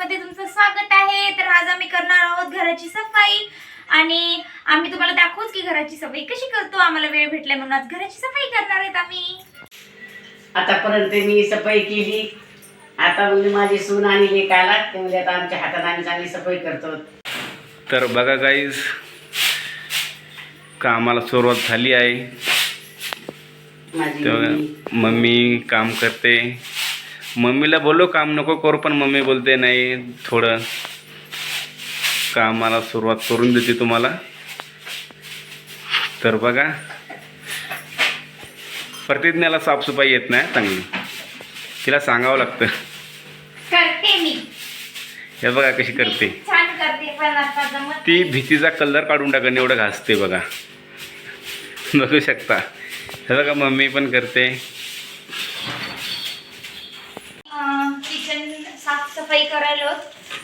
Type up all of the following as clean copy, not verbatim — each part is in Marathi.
मध्ये तुमचं स्वागत आहे। तर आज आम्ही करणार आहोत घराची सफाई आणि आम्ही तुम्हाला दाखवूच की घराची सफाई कशी करतो। आम्हाला वेळ भेटलाय म्हणून आज घराची सफाई करणार आहेत आम्ही। आतापर्यंत मी सफाई केली, आता म्हणजे माझी सून आणि लेक आला ते म्हणजे आता आमच्या हातात आम्ही चांगली सफाई करतो। तर बघा गाईज, कामाला सुरुवात झाली आहे। माझी मम्मी काम करते। मम्मीला बोलो काम नको करू, पण मम्मी बोलते नाही, थोडं कामाला सुरुवात करून देते तुम्हाला। तर बघा, प्रतिज्ञाला साफसफाई येत नाही चांगली, तिला सांगावं लागतं। करते मी, हे बघा कशी करते, छान करते, पण आता जमत ती भीतीचा कलर काढून टाकून एवढं घासते बघा, बघू शकता। हे बघा मम्मी पण करते। किचन साफसफाई करायला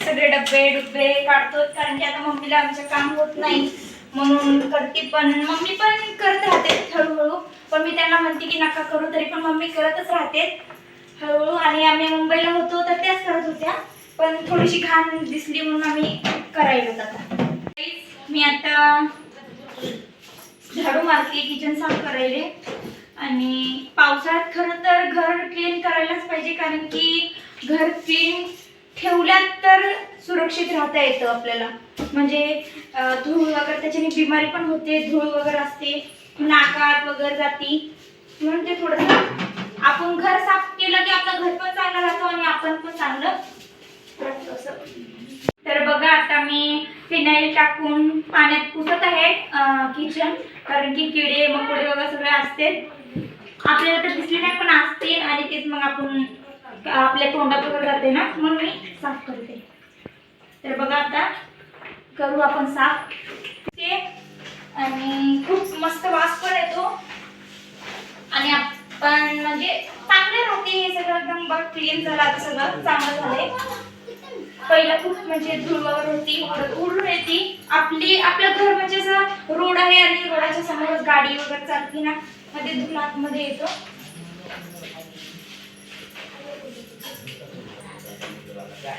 सगळे डब्बे काढतो, कारण की आता मम्मीला आमचं काम होत नाही म्हणून करते। पण मम्मी पण करत राहते हळूहळू, पण मी त्यांना म्हणते की नका करू, तरी पण मम्मी करतच राहते हळूहळू। आणि आम्ही मुंबईला होतो तर त्याच करत होत्या, पण थोडीशी घाण दिसली म्हणून आम्ही करायला आता। मी आता झाडू मारते, किचन साफ करायले। आणि पावसाळ्यात खरं तर घर क्लीन करायलाच पाहिजे, कारण की घर क्लीन ठेवल्यात तर सुरक्षित राहता येतं आपल्याला। म्हणजे धूळ वगैरे त्याच्याने बिमारी पण होते, धूळ वगैरे असते नाकात वगैरे जाती, म्हणून ते थोडंसं आपण घर साफ केलं की आपलं घर पण चांगलं राहतो आणि आपण पण चांगलं राहतो असं। तर बघा, आता मी फिनाईल टाकून पाण्यात पुसत आहे किचन, कारण की किडे मकोडे वगैरे सगळे असते, आपल्याला तर दिसले नाही पण असते, आणि तेच मग आपण आपल्या तोंडात वगैरे जाते ना, म्हणून मी साफ करते। तर बघा, आता करू आपण साफ ते, आणि खूप मस्त वास पण येतो आणि आपण म्हणजे चांगले राहते हे सगळं एकदम। बघ क्लीन झालं, आता सगळं चांगलं झालंय। पहिलं खूप म्हणजे धूळ वगैरे होती, उडून येते आपलं घर, म्हणजे असं रोड आहे आणि रोडाच्या समोरच गाडी वगैरे चालते ना, मध्ये धूळ आतमध्ये येतो।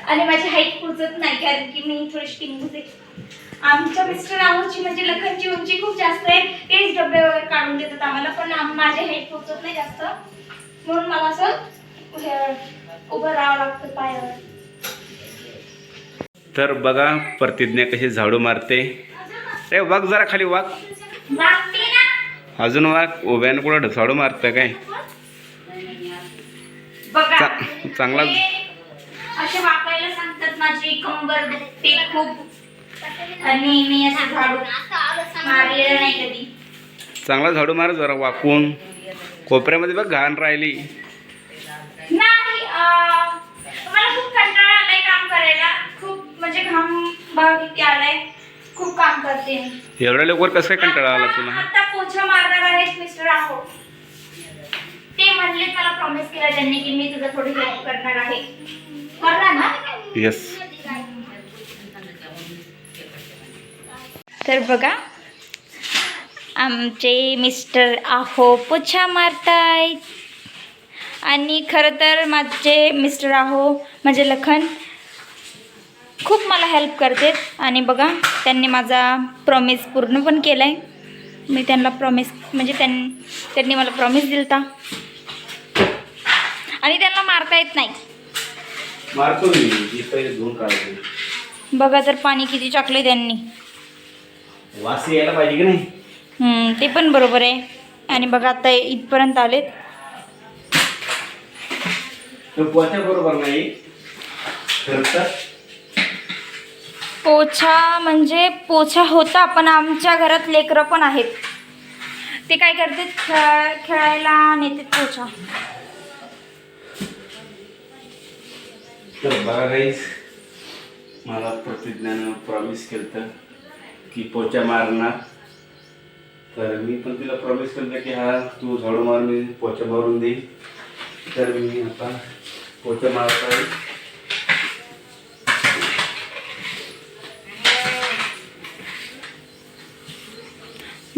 आणि माझी हाईट पोचत नाही, कारण की मी थोडीशी टिंगूच आहे। आमच्या मिस्टर आहोची म्हणजे लखनची उंची खूप जास्त आहे, तेच डबे वगैरे काढून देतात आम्हाला, पण माझी हाईट पोचत नाही जास्त, म्हणून मला असं उभं राहावं लागतं पायावर। तर बघा प्रतिज्ञा कशी झाडू मारते। रे वाघ, जरा खाली वाघ, अजून वाघ, उभ्यानं कुठं झाडू मारतं काय? बघा, चांगला असे वाकायला सांगतात, माझी कंबर दुखते खूप, आणि मी असं झाडू मारलेलं नाही कधी। चांगला झाडू मार, जरा वाकून कोपऱ्यामध्ये बघ घाण राहिली नाही। मला खूप कंटाळा आलाय काम करायला, खूप म्हणजे घाम भाग किती आलाय, खूप काम करते मी। एवढ्या लवकर कसं काय कंटाळा आला तुला? आता पोछा मारणार आहेत मिस्टर आहो, ते म्हणले, मला प्रॉमिस केला त्यांनी की मी तुझं थोडी हेल्प करणार आहे, करणार ना? यस। तर बघा, आमचे मिस्टर आहो पोछा मारतायत, आणि खरं तर माझे मिस्टर आहो म्हणजे लखन खूप मला हेल्प करते। आणि बघा, त्यांनी माझा प्रॉमिस पूर्ण पण केला आहे। मी त्यांना प्रॉमिस म्हणजे त्यांनी मला प्रॉमिस दिलता, आणि त्यांना मारता येत नाही। मारतो मी पहिले धुवून काढतो। बघा तर पाणी किती टाकले त्यांनी, वास यायला पाहिजे की नाही? ते पण बरोबर आहे। आणि बघा, आता इथपर्यंत आलेत। पोछा बरोबर नाही तर पोछा म्हणजे पोछा होता, पण आमच्या घरात लेकरं पण आहेत, ते काय करते, खेळायला नेते पोछा। तर बघा गाईज, मला प्रतिज्ञानं प्रॉमिस केलं की पोछा मारणार, तर मी पण तिला प्रॉमिस केलं की हा तू झाडू मार, मी पोछा मारून देईन। तर मी आता पोछा मारत आहे।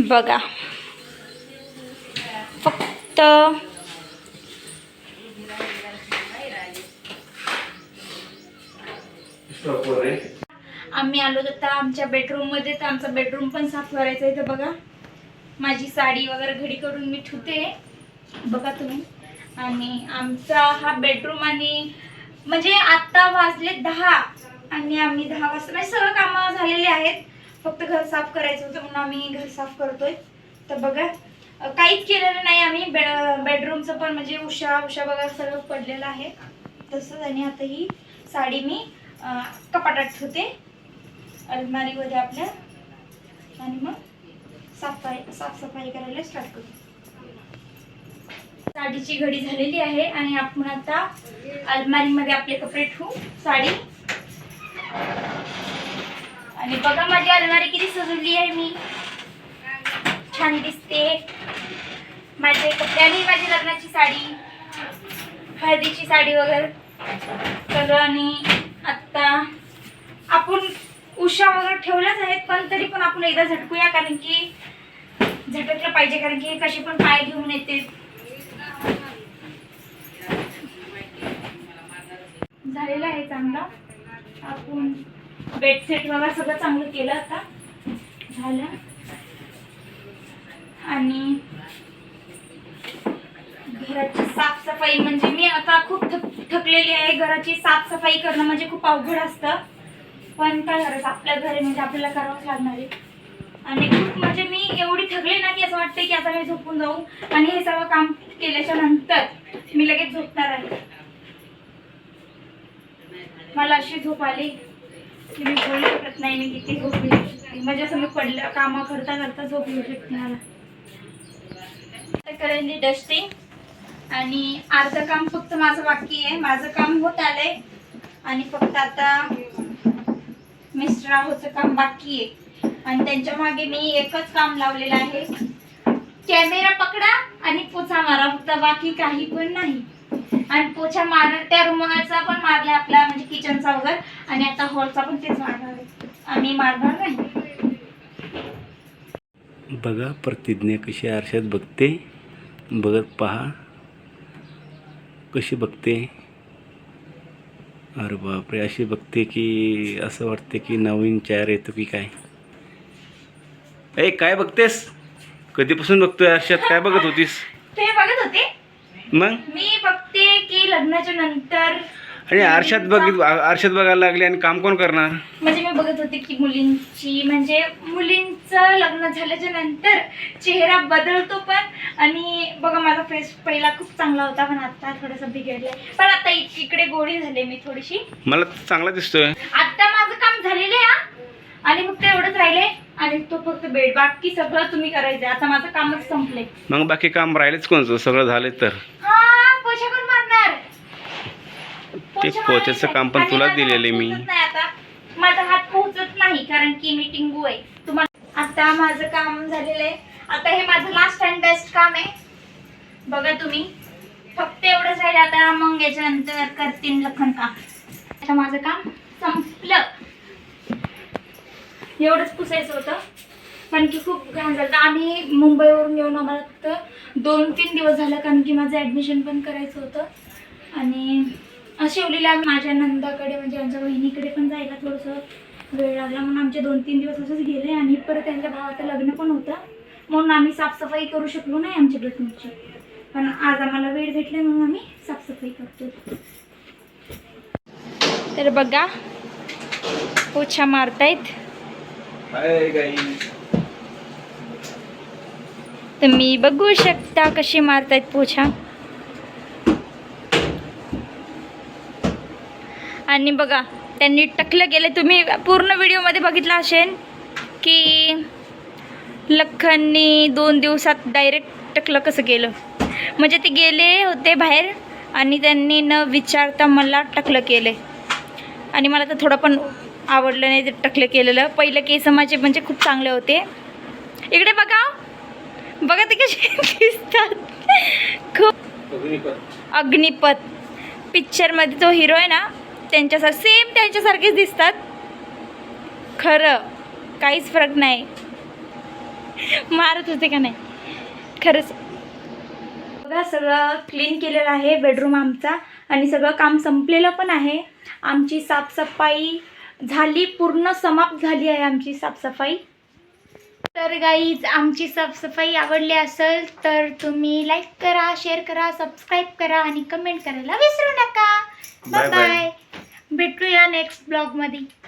बघा, फक्त प्रॉपर आहे. आम्ही आलो आता आमच्या बेडरूममध्ये, तर आमचा बेडरूम पण साफ करायचा आहे. तर बघा माझी साडी वगैरे घडी करून मी ठेवते, बघा तुम्ही. आणि आमचा हा बेडरूम, आणि म्हणजे आत्ता वाजले 10 आणि आम्ही 10 वाजता म्हणजे सगळं कामं झालेली आहेत, फक्त घर साफ करायचं होतं म्हणून आम्ही घर साफ करतोय. तर बघा काहीच केलेलं नाही आम्ही. बेडरूमचं पण म्हणजे उशा बघा सगळं पडलेलं आहे तसंच. आणि आता ही साडी मी कपाटात ठेवते अलमारीमध्ये आपल्या, आणि मग साफसफाई करायला स्टार्ट करतो. साडीची घडी झालेली आहे आणि आपण आता अलमारीमध्ये आपले कपडे ठेवू साडी. आणि बघा माझी अलमारी किती सजवली आहे मी, छान दिसते. माझे कपडे आणि माझी लग्नाची साडी, हळदीची साडी वगैरे सगळं. आणि आता आपण उशा वगैरे ठेवल्याच आहेत, पण तरी पण आपण एकदा झटकूया, कारण की झटकलं पाहिजे, कारण की कशी पण पाय घेऊन येते. झालेला आहे चांगला. आपण बेडशीट वगैरे सगळं चांगलं केलं आता झालं. आणि घराची साफसफाई म्हणजे मी आता खूप थकलेली आहे. घराची साफसफाई करणं म्हणजे खूप अवघड असतं, पण काय करायचं, आपल्या घरी म्हणजे आपल्याला करावंच लागणार आहे. आणि खूप म्हणजे मी एवढी थकले ना की असं वाटतं की आता मी झोपून जाऊ, आणि हे सगळं काम केल्याच्या नंतर मी लगेच झोपणार आहे. मला अशी झोप आली की मी बोलू शकत नाही, मी किती झोपली. म्हणजे असं मी पडलं कामं करता करता झोप येऊ शकते मला. आता करेन डस्टिंग, आणि अर्धं काम फक्त माझं बाकी आहे. माझं काम होत आलंय आणि फक्त आता मिस्टर आहोचं काम बाकी आहे. आणि त्यांच्या मागे मी एकच काम लावलेलं आहे, कॅमेरा पकडा आणि पोछा मारा, फक्त बाकी काही पण नाही. आणि पोछा मारणार, त्या रुमालाचा पण मारला आपला म्हणजे किचनचा वगैरे, आणि आता हॉलचा पण तेच मारणार आहे, आम्ही मारणार नाही. बघा प्रतिज्ञा कशी आरशात बघते, बघत पहा कशी बघते. अरे बापरे, अशी बघते की असं वाटते की नवीन चेहरा येतो की काय. ए काय बघतेस, कधीपासून बघतोय आरशात, काय बघत होतीस? ते बघत होते, मग मी बघते की लग्नाच्या नंतर. आणि आरशात बघायला लागले आणि काम कोण करणार? म्हणजे मी बघत होते की मुलींचं लग्न झाल्याच्या नंतर चेहरा बदलतो पण. आणि बघा माझा फेस पहिला खूप चांगला होता, पण आता थोडासा बिघडलाय. पण आता इकडे गोडी झाले मी थोडीशी, मला चांगला दिसतोय. आता माझं काम झालेलं आहे आणि फक्त एवढंच राहिले, आणि तो फक्त बेड, बाकी सगळं तुम्ही करायचंय. आता माझं कामच संपलंय. मग बाकी काम राहिलेच कोणचं, सगळं झाले तर? हा, पोछा कोण मारणार? ते पोछाचं काम पण तुलाच दिलेले मी. आता माझा हात पोहोचत नाही कारण की मी टिंगू आहे. तुम्हाला आता माझं काम झालेलं आहे. आता हे माझं लास्ट अँड बेस्ट काम आहे, बघा तुम्ही. फक्त एवढंच राहिलं आता, मग याच्यानंतर करतील लखन काम. आता माझं काम संपलं. एवढंच पुसायचं होतं, कारण की खूप घाण झालं. आम्ही मुंबईवरून येऊन आम्हाला फक्त 2-3 दिवस झालं, कारण की माझं ॲडमिशन पण करायचं होतं. आणि शिवलीला माझ्या नंदाकडे म्हणजे आमच्या बहिणीकडे पण जायला थोडंसं वेळ लागला, म्हणून आमचे 2-3 दिवस असंच गेले. आणि परत त्यांच्या भावाचं लग्न पण होतं, म्हणून आम्ही साफसफाई करू शकलो नाही आमच्या बेडरूमची. पण आज आम्हाला वेळ भेटला म्हणून आम्ही साफसफाई करतो. तर बघा पोछा मारतायत. तुम्ही बघू शकता कशी मारतायत पोछा. आणि बघा त्यांनी टकलं गेले. तुम्ही पूर्ण व्हिडिओमध्ये बघितलं असेल की लखननी 2 दिवसात डायरेक्ट टकलं कसं केलं. म्हणजे ते गेले होते बाहेर आणि त्यांनी न विचारता मला टकलं केलं. आणि मला तर थोडं पण आवडलं नाही ते टकलं केलेलं. पहिलं केस माझे म्हणजे खूप चांगले होते. इकडे बघा, बघा ते कसे दिसतात. खूप अग्निपथ पिक्चरमध्ये तो हिरो आहे ना, सेम त्यांच्यासारखेच दिसतात. खरं काहीच फरक नाही. मारत होते का नाही खरंच. बघा सगळं क्लीन केलेलं आहे बेडरूम आमचा, आणि सगळं काम संपलेलं पण आहे. आमची साफसफाई झाली, पूर्ण समाप्त झाली आहे आमची साफसफाई. तर गाईज आमची साफसफाई आवडली असेल तर तुम्ही लाईक करा, शेअर करा, सबस्क्राईब करा आणि कमेंट करायला विसरू नका. Bye bye bye. बाय. भेटूया नेक्स्ट ब्लॉगमध्ये.